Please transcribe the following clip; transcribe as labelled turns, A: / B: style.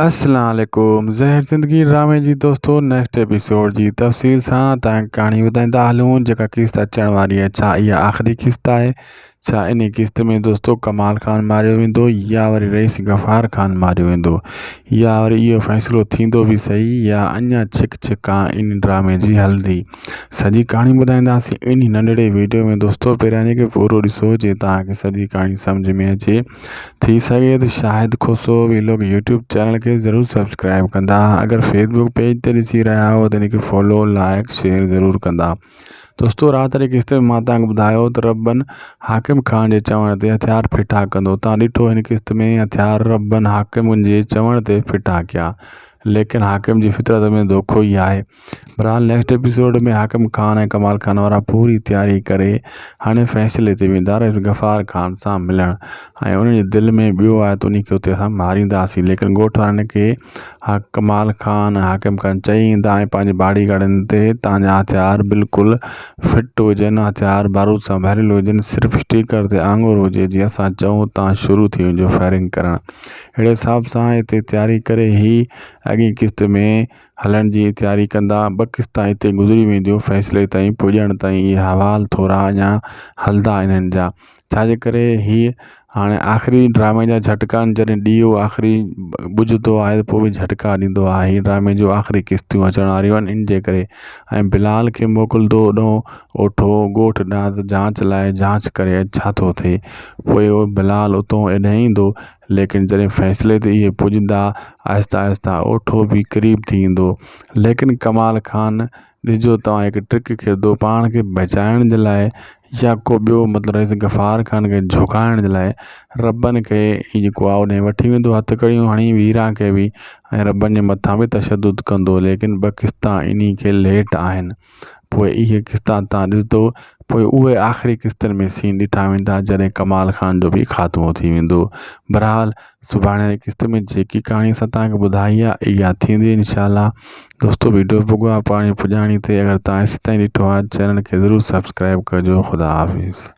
A: अस्सलाम वालेकुम ज़हर ज़िंदगी ड्रामे जी दोस्तों नेक्स्ट एपिसोड जी तफ़सील सां तव्हांखे कहाणी ॿुधाईंदा हलूं जेका किस्त अचण वारी आहे। छा इहा आख़िरी किस्त आहे? छा इन किस्त में दोस्तों कमाल खान मारियो वेंदो या वरी रईस गफ़ार खान मारियो वेंदो या वरी इहो फ़ैसिलो थींदो बि सही या अञा छिक छिका इन ड्रामे जी हलंदी? सॼी कहाणी ॿुधाईंदासीं इन नंढड़े वीडियो में दोस्तों। पहिरियां इनखे पूरो ॾिसो जे तव्हांखे सॼी कहाणी सम्झ में अचे। थी सके तो शायद खोसो व्लॉग यूट्यूब चैनल के ज़रूर सब्सक्राइब कंदा। अगर फेसबुक पेज ते ॾिसी रहिया हो तो इनके फॉलो लाइक शेयर ज़रूर कंदा। दोस्तों रात वारी किस्त में मां तव्हांखे ॿुधायो त रब्बन हाकिम खान जे चवण ते हथियार फिटा कंदो। तव्हां ॾिठो हिन किस्त में हथियार रब्बन हाकिम जे चवण ते फिटा कया, लेकिन हाकिम जी फितरत में धोखो ही आहे। बहरहाल नेक्स्ट एपिसोड में हाकिम खान ऐं कमाल खान वारा पूरी तैयारी करे हाणे फ़ैसिले ते वेंदा रईस गफ़ार खान सां मिलण। ऐं उन्हनि जे दिलि में ॿियो आहे त उन खे उते असां मारींदासीं, लेकिन ॻोठ वारनि खे कमाल खान हाकिम खान चई ईंदा ऐं पंहिंजे बॉडी गार्डनि ते तव्हांजा हथियार बिल्कुलु फिट हुजनि, हथियार बारूद सां भरियल हुजनि, सिर्फ़ु स्टिकर ते आङुर हुजे। जीअं असां चऊं तव्हां शुरू थी वञिजो फायरिंग करणु। अहिड़े हिसाब सां हिते तैयारी करे ई अॻी किस्त में हलण जी तैयारी कंदा। ॿ किस्तां हिते गुज़री वेंदियूं फ़ैसिले ताईं पुॼण ताईं। इहे हवाल थोरा अञा हलंदा इन्हनि जा, छाजे करे हीअ हाणे आख़िरी ड्रामे जा झटका आहिनि। जॾहिं ॾीओ आख़िरी बुझंदो आहे त पोइ बि झटका ॾींदो आहे। हीअ ड्रामे जो आख़िरी किस्तूं अचण वारियूं आहिनि इन जे करे। ऐं बिलाल खे मोकिलींदो ओॾो ओठो ॻोठ ॾांहुं त जांच लाइ जांच करे छा थो थिए। पोइ उहो बिलाल उतां एॾां ईंदो, लेकिन जॾहिं फ़ैसिले ते इहे पुॼंदा आहिस्ता आहिस्ता ओठो बि क़रीब थी ईंदो। लेकिन कमाल खान ॾिसो तव्हां हिकु ट्रिक खेॾंदो पाण खे बचाइण जे लाइ या को ॿियो मतिलबु रईस गफ़ार खान खे झुकाइण जे लाइ रब्बन खे ही जेको आहे उन वठी वेंदो हथ कड़ियूं हणी वीरा खे बि, ऐं रब्बन जे मथां बि तशदुद कंदो। लेकिन ॿ किस्तां इन खे लेट आहिनि। पोइ इहे किस्तां तव्हां ॾिसंदो, पोइ उहे आख़िरी किस्तनि में सीन ॾिठा वेंदा जॾहिं कमाल खान जो बि ख़ात्मो थी वेंदो। बहरहाल सुभाणे वारी किस्त में जेकी कहाणी असां तव्हांखे ॿुधाई आहे इहा थींदी इंशाल्लाह। दोस्तों वीडियो भुॻो आहे पाणी पुॼाणी ते। अगर तव्हां हेसि ताईं ॾिठो आहे चैनल खे ज़रूर सब्सक्राइब कजो। ख़ुदा हाफ़िज़।